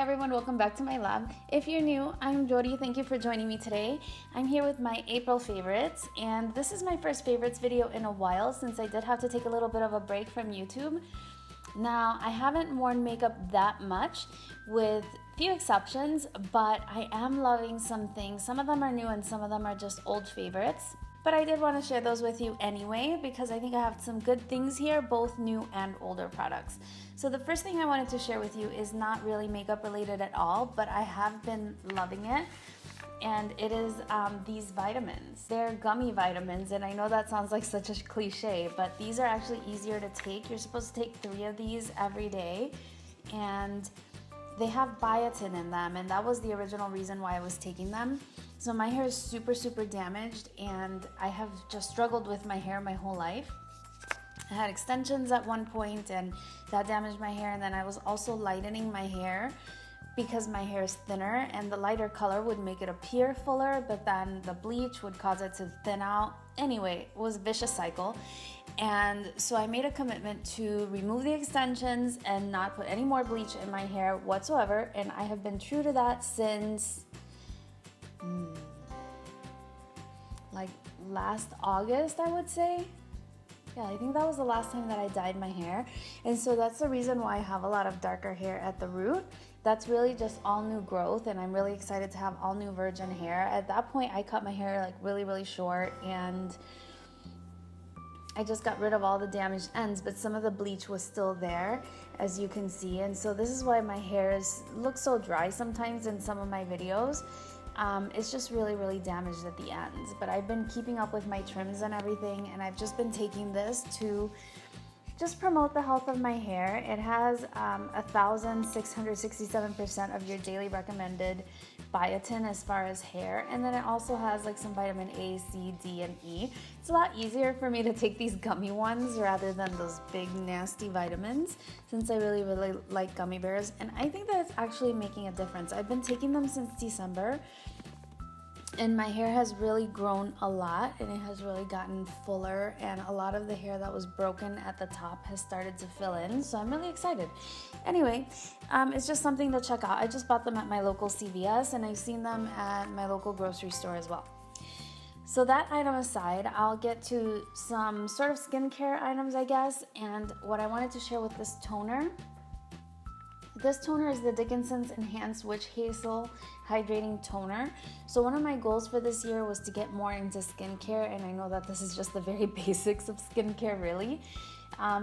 everyone, welcome back to my lab. If you're new, I'm Yori. Thank you for joining me today. I'm here with my April favorites, and this is my first favorites video in a while since I did have to take a little bit of a break from YouTube. Now, I haven't worn makeup that much with few exceptions, but I am loving some things. Some of them are new and some of them are just old favorites. But I did want to share those with you anyway because I think I have some good things here, both new and older products. So the first thing I wanted to share with you is not really makeup related at all, but I have been loving it. And it is these vitamins. They're gummy vitamins, and I know that sounds like such a cliche, but these are actually easier to take. You're supposed to take 3 of these every day, and they have biotin in them, and that was the original reason why I was taking them. So my hair is super damaged, and I have just struggled with my hair my whole life. I had extensions at one point, and that damaged my hair, and then I was also lightening my hair because my hair is thinner, and the lighter color would make it appear fuller, but then the bleach would cause it to thin out. Anyway, it was a vicious cycle. And so I made a commitment to remove the extensions and not put any more bleach in my hair whatsoever, and I have been true to that since like last August, I would say. Yeah, I think that was the last time that I dyed my hair. And so that's the reason why I have a lot of darker hair at the root. That's really just all new growth, and I'm really excited to have all new virgin hair. At that point, I cut my hair like really short, and I just got rid of all the damaged ends, but some of the bleach was still there, as you can see. And so this is why my hair looks so dry sometimes in some of my videos. It's just really damaged at the ends. But I've been keeping up with my trims and everything, and I've just been taking this to just promote the health of my hair. It has 1,667% of your daily recommended biotin as far as hair, and then it also has like some vitamin A, C, D, and E. It's a lot easier for me to take these gummy ones rather than those big nasty vitamins, since I really like gummy bears, and I think that it's actually making a difference. I've been taking them since December, and my hair has really grown a lot, and it has really gotten fuller, and a lot of the hair that was broken at the top has started to fill in, so I'm really excited. Anyway, it's just something to check out. I just bought them at my local CVS, and I've seen them at my local grocery store as well. So that item aside, I'll get to some sort of skincare items, I guess, and what I wanted to share with this toner. This toner is the Dickinson's Enhanced Witch Hazel Hydrating Toner. So one of my goals for this year was to get more into skincare, and I know that this is just the very basics of skincare, really.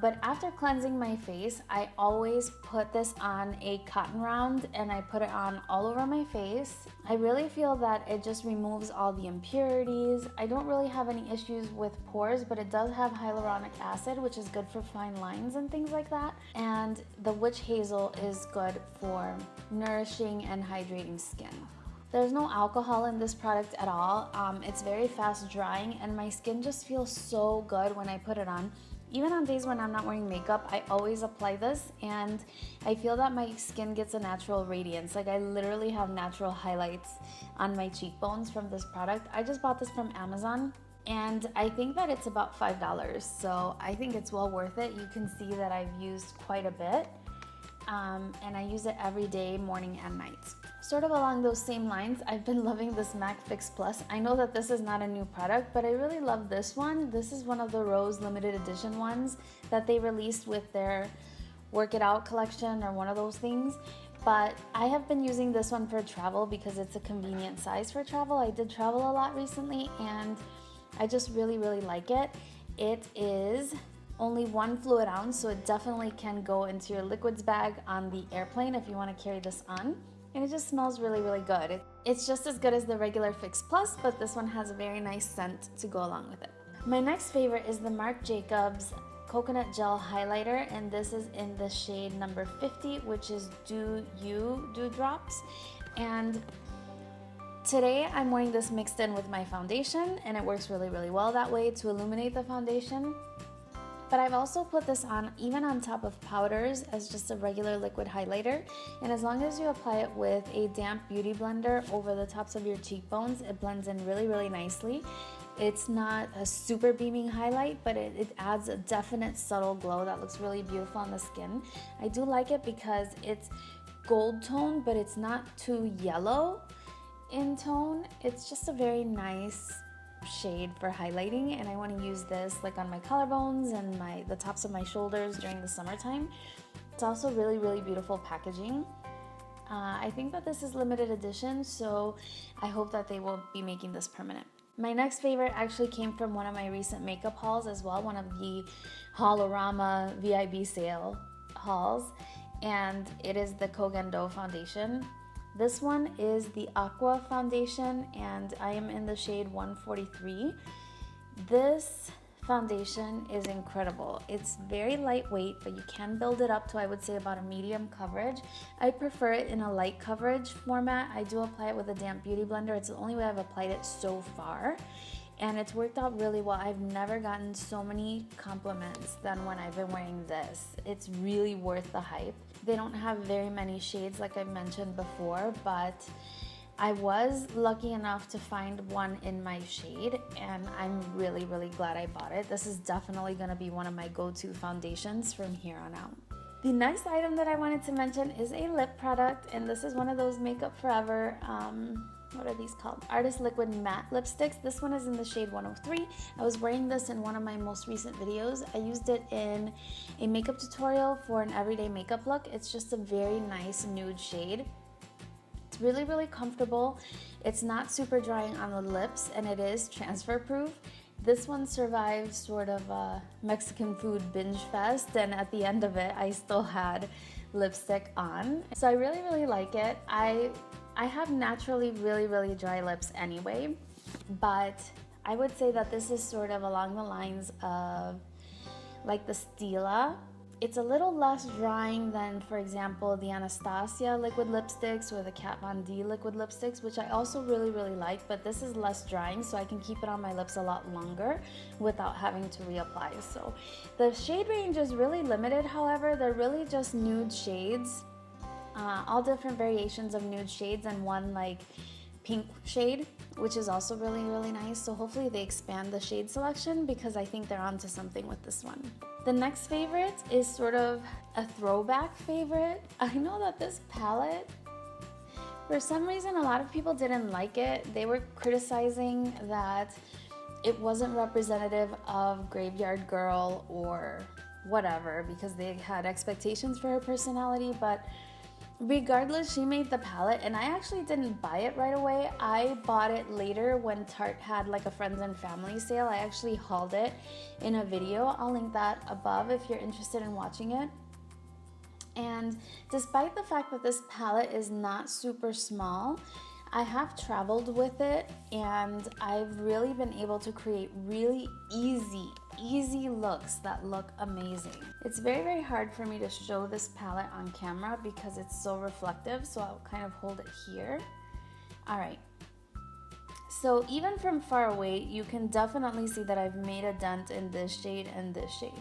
But after cleansing my face, I always put this on a cotton round, and I put it on all over my face. I really feel that it just removes all the impurities. I don't really have any issues with pores, but it does have hyaluronic acid, which is good for fine lines and things like that. And the witch hazel is good for nourishing and hydrating skin. There's no alcohol in this product at all. It's very fast drying, and my skin just feels so good when I put it on. Even on days when I'm not wearing makeup, I always apply this, and I feel that my skin gets a natural radiance. Like, I literally have natural highlights on my cheekbones from this product. I just bought this from Amazon, and I think that it's about $5, so I think it's well worth it. You can see that I've used quite a bit, and I use it every day, morning and night. Sort of along those same lines, I've been loving this MAC Fix Plus. I know that this is not a new product, but I really love this one. This is one of the Rose limited edition ones that they released with their Work It Out collection or one of those things. But I have been using this one for travel because it's a convenient size for travel. I did travel a lot recently, and I just really like it. It is only 1 fluid ounce, so it definitely can go into your liquids bag on the airplane if you want to carry this on. And it just smells really good. It's just as good as the regular Fix Plus, but this one has a very nice scent to go along with it. My next favorite is the Marc Jacobs Coconut Gel Highlighter, and this is in the shade number 50, which is Do You Dewdrops. And today I'm wearing this mixed in with my foundation, and it works really well that way to illuminate the foundation. But I've also put this on even on top of powders as just a regular liquid highlighter, and as long as you apply it with a damp beauty blender over the tops of your cheekbones, it blends in really nicely. It's not a super beaming highlight, but it adds a definite subtle glow that looks really beautiful on the skin. I do like it because it's gold tone, but it's not too yellow in tone. It's just a very nice shade for highlighting, and I want to use this like on my collarbones and the tops of my shoulders during the summertime. It's also really, really beautiful packaging. I think that this is limited edition, so I hope that they will be making this permanent. My next favorite actually came from one of my recent makeup hauls as well, one of the Haulorama VIB sale hauls, and it is the Kogan Do foundation. This one is the Aqua foundation, and I am in the shade 143. This foundation is incredible. It's very lightweight, but you can build it up to, I would say, about a medium coverage. I prefer it in a light coverage format. I do apply it with a damp beauty blender. It's the only way I've applied it so far, and it's worked out really well. I've never gotten so many compliments than when I've been wearing this. It's really worth the hype. They don't have very many shades like I mentioned before, but I was lucky enough to find one in my shade, and I'm really, really glad I bought it. This is definitely gonna be one of my go-to foundations from here on out. The next item that I wanted to mention is a lip product, and this is one of those Makeup Forever, what are these called? Artist Liquid Matte Lipsticks. This one is in the shade 103. I was wearing this in one of my most recent videos. I used it in a makeup tutorial for an everyday makeup look. It's just a very nice nude shade. It's really, really comfortable. It's not super drying on the lips, and it is transfer proof. This one survived sort of a Mexican food binge fest, and at the end of it, I still had lipstick on. So I really, really like it. I have naturally really, really dry lips anyway, but I would say that this is sort of along the lines of like the Stila. It's a little less drying than, for example, the Anastasia liquid lipsticks or the Kat Von D liquid lipsticks, which I also really, really like, but this is less drying, so I can keep it on my lips a lot longer without having to reapply. So the shade range is really limited, however. They're really just nude shades. All different variations of nude shades, and one like pink shade, which is also really, really nice. So hopefully they expand the shade selection, because I think they're onto something with this one. The next favorite is sort of a throwback favorite. I know that this palette, for some reason, a lot of people didn't like it. They were criticizing that it wasn't representative of Graveyard Girl or whatever, because they had expectations for her personality, but regardless, she made the palette, and I actually didn't buy it right away. I bought it later when Tarte had like a friends and family sale. I actually hauled it in a video. I'll link that above if you're interested in watching it. And despite the fact that this palette is not super small, I have traveled with it, and I've really been able to create really easy looks that look amazing. It's very, very hard for me to show this palette on camera because it's so reflective, so I'll kind of hold it here. All right. So even from far away, you can definitely see that I've made a dent in this shade and this shade.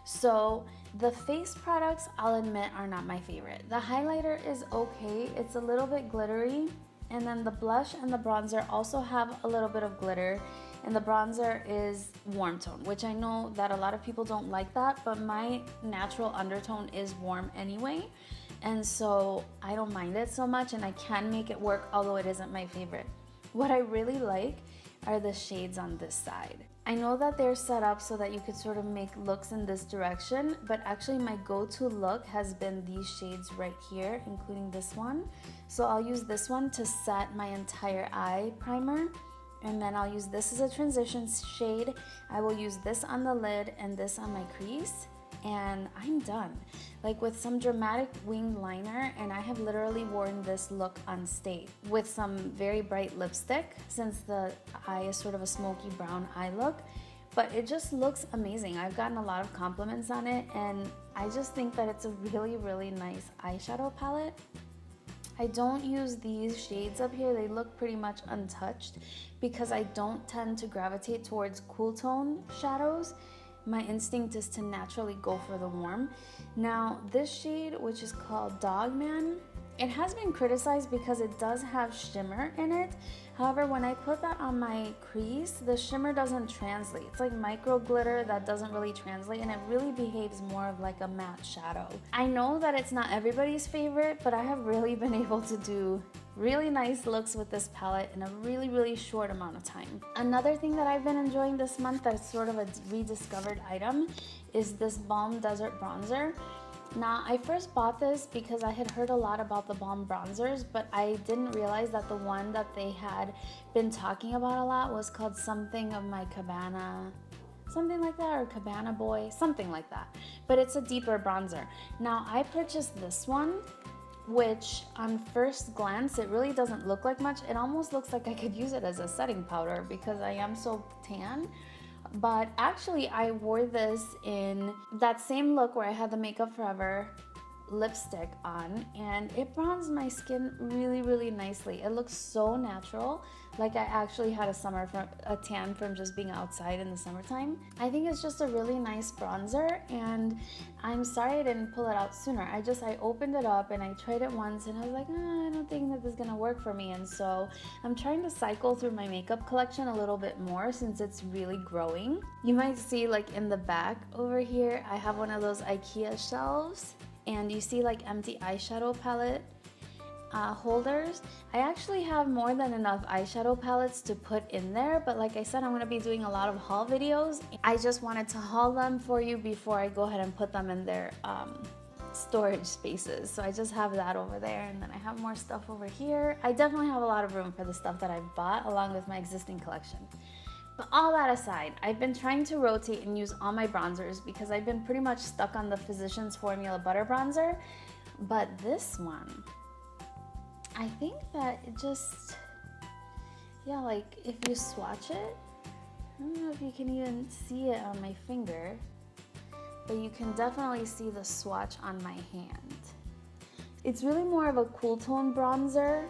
So the face products, I'll admit, are not my favorite. The highlighter is okay. It's a little bit glittery. And then the blush and the bronzer also have a little bit of glitter, and the bronzer is warm tone, which I know that a lot of people don't like that, but my natural undertone is warm anyway, and so I don't mind it so much, and I can make it work, although it isn't my favorite. What I really like are the shades on this side. I know that they're set up so that you could sort of make looks in this direction, but actually my go-to look has been these shades right here, including this one. So I'll use this one to set my entire eye primer, and then I'll use this as a transition shade. I will use this on the lid and this on my crease, and I'm done. Like with some dramatic winged liner, and I have literally worn this look on stage with some very bright lipstick, since the eye is sort of a smoky brown eye look, but it just looks amazing. I've gotten a lot of compliments on it, and I just think that it's a really, really nice eyeshadow palette. I don't use these shades up here. They look pretty much untouched because I don't tend to gravitate towards cool tone shadows. My instinct is to naturally go for the warm. Now this shade, which is called Dog Man, It has been criticized because it does have shimmer in it. However, when I put that on my crease, the shimmer doesn't translate. It's like micro glitter that doesn't really translate, and it really behaves more of like a matte shadow. I know that it's not everybody's favorite, but I have really been able to do really nice looks with this palette in a really short amount of time. Another thing that I've been enjoying this month that's sort of a rediscovered item is this Balm Desert Bronzer. Now, I first bought this because I had heard a lot about the Balm bronzers, but I didn't realize that the one that they had been talking about a lot was called something of my Cabana, something like that, or Cabana Boy, something like that. But it's a deeper bronzer. Now, I purchased this one, which on first glance, it really doesn't look like much. It almost looks like I could use it as a setting powder because I am so tan. But actually, I wore this in that same look where I had the Makeup Forever lipstick on, and it bronzed my skin really nicely. It looks so natural, like I actually had a tan from just being outside in the summertime. I think it's just a really nice bronzer, and I'm sorry I didn't pull it out sooner. I opened it up and I tried it once and I was like, I don't think that this is gonna work for me. And so I'm trying to cycle through my makeup collection a little bit more since it's really growing. You might see like in the back over here, I have one of those IKEA shelves, and you see like empty eyeshadow palette holders. I actually have more than enough eyeshadow palettes to put in there, but like I said, I'm going to be doing a lot of haul videos. I just wanted to haul them for you before I go ahead and put them in their storage spaces. So I just have that over there, and then I have more stuff over here. I definitely have a lot of room for the stuff that I've bought along with my existing collection. But all that aside, I've been trying to rotate and use all my bronzers because I've been pretty much stuck on the Physicians Formula Butter Bronzer. But this one, I think that it just, yeah, like if you swatch it, I don't know if you can even see it on my finger, but you can definitely see the swatch on my hand. It's really more of a cool tone bronzer.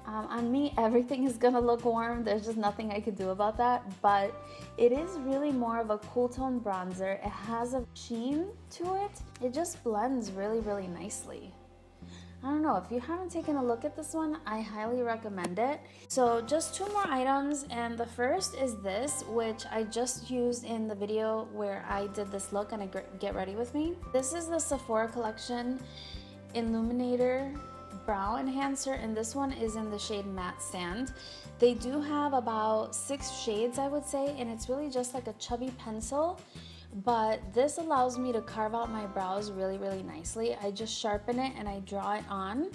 On me, everything is gonna look warm. There's just nothing I could do about that, but it is really more of a cool tone bronzer. It has a sheen to it. It just blends really nicely. I don't know, if you haven't taken a look at this one, I highly recommend it. So just two more items, and the first is this, which I just used in the video where I did this look and I get ready with me. This is the Sephora collection Illuminator Brow Enhancer, and this one is in the shade Matte Sand. They do have about 6 shades, I would say, and it's really just like a chubby pencil, but this allows me to carve out my brows really nicely. I just sharpen it and I draw it on,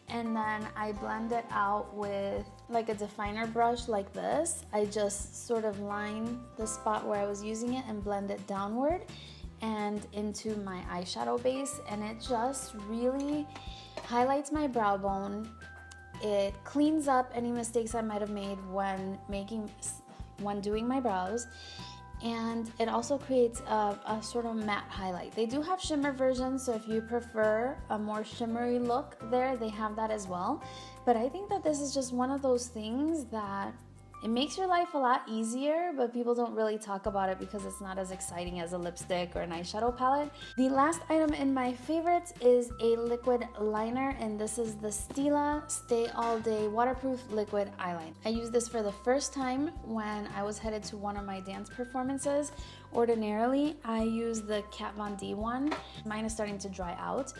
and then I blend it out with like a definer brush like this. I just sort of line the spot where I was using it and blend it downward and into my eyeshadow base, and it just really highlights my brow bone. It cleans up any mistakes I might have made when doing my brows, and it also creates a sort of matte highlight. They do have shimmer versions, so if you prefer a more shimmery look there, they have that as well. But I think that this is just one of those things that it makes your life a lot easier, but people don't really talk about it because it's not as exciting as a lipstick or an eyeshadow palette. The last item in my favorites is a liquid liner, and this is the Stila Stay All Day Waterproof Liquid Eyeliner. I used this for the first time when I was headed to one of my dance performances. Ordinarily, I use the Kat Von D one. Mine is starting to dry out,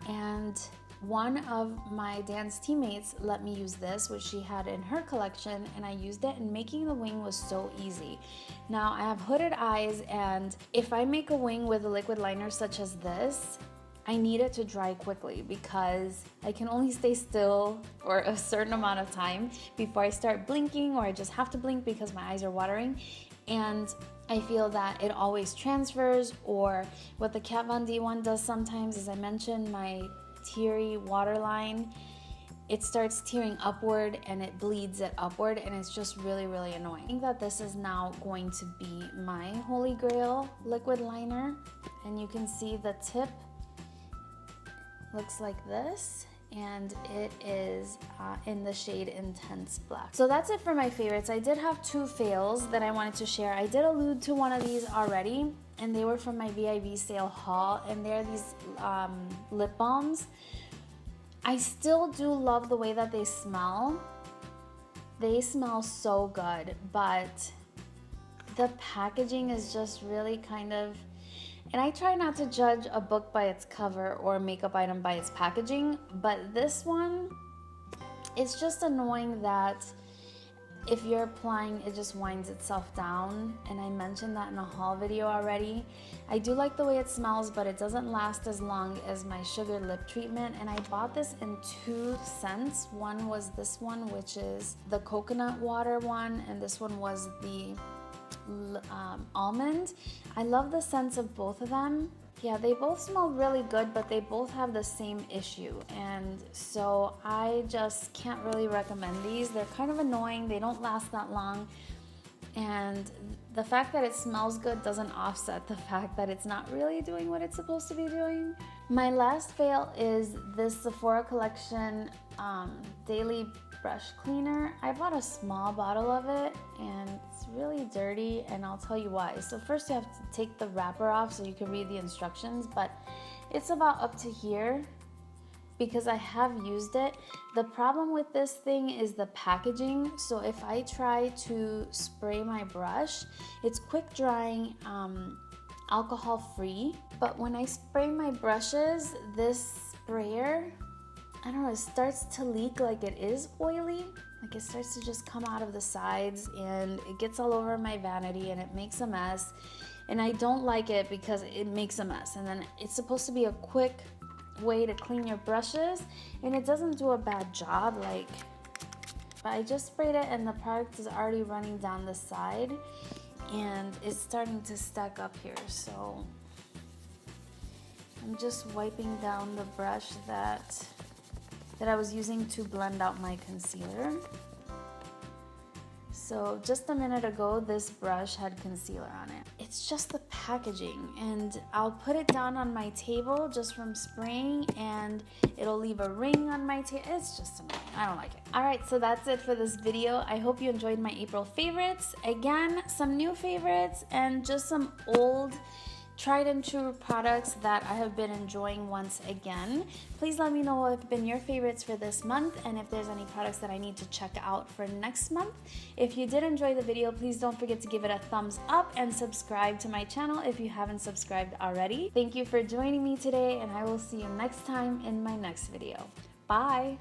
and one of my dance teammates let me use this, which she had in her collection, and I used it, and making the wing was so easy. Now, I have hooded eyes, and if I make a wing with a liquid liner such as this, I need it to dry quickly because I can only stay still for a certain amount of time before I start blinking, or I just have to blink because my eyes are watering. And I feel that it always transfers, or what the Kat Von D one does sometimes, as I mentioned, my teary waterline, it starts tearing upward and it bleeds it upward, and it's just really annoying. I think that this is now going to be my holy grail liquid liner, and you can see the tip looks like this, and it is in the shade Intense Black. So that's it for my favorites. I did have 2 fails that I wanted to share. I did allude to one of these already, and they were from my VIV sale haul, and they're these lip balms. I still do love the way that they smell. They smell so good, but the packaging is just really kind of, and I try not to judge a book by its cover or a makeup item by its packaging, but this one, it's just annoying that if you're applying, it just winds itself down, and I mentioned that in a haul video already. I do like the way it smells, but it doesn't last as long as my sugar lip treatment, and I bought this in 2 scents. One was this one, which is the coconut water one, and this one was the almond. I love the scents of both of them. Yeah, they both smell really good, but they both have the same issue, and so I just can't really recommend these. They're kind of annoying, they don't last that long, and the fact that it smells good doesn't offset the fact that it's not really doing what it's supposed to be doing. My last fail is this Sephora collection daily brush cleaner. I bought a small bottle of it and it's really dirty, and I'll tell you why. So first you have to take the wrapper off so you can read the instructions, but it's about up to here because I have used it. The problem with this thing is the packaging. So if I try to spray my brush, it's quick drying, alcohol free, but when I spray my brushes, this sprayer, I don't know, it starts to leak like it is oily. Like it starts to just come out of the sides and it gets all over my vanity and it makes a mess. And I don't like it because it makes a mess. And then it's supposed to be a quick way to clean your brushes and it doesn't do a bad job. Like, but I just sprayed it and the product is already running down the side and it's starting to stack up here. So I'm just wiping down the brush that I was using to blend out my concealer. So just a minute ago, this brush had concealer on it. It's just the packaging, and I'll put it down on my table just from spraying and it'll leave a ring on my table. It's just annoying, I don't like it. All right, so that's it for this video. I hope you enjoyed my April favorites. Again, some new favorites and just some old tried and true products that I have been enjoying once again. Please let me know what have been your favorites for this month and if there's any products that I need to check out for next month. If you did enjoy the video, please don't forget to give it a thumbs up and subscribe to my channel if you haven't subscribed already. Thank you for joining me today, and I will see you next time in my next video. Bye!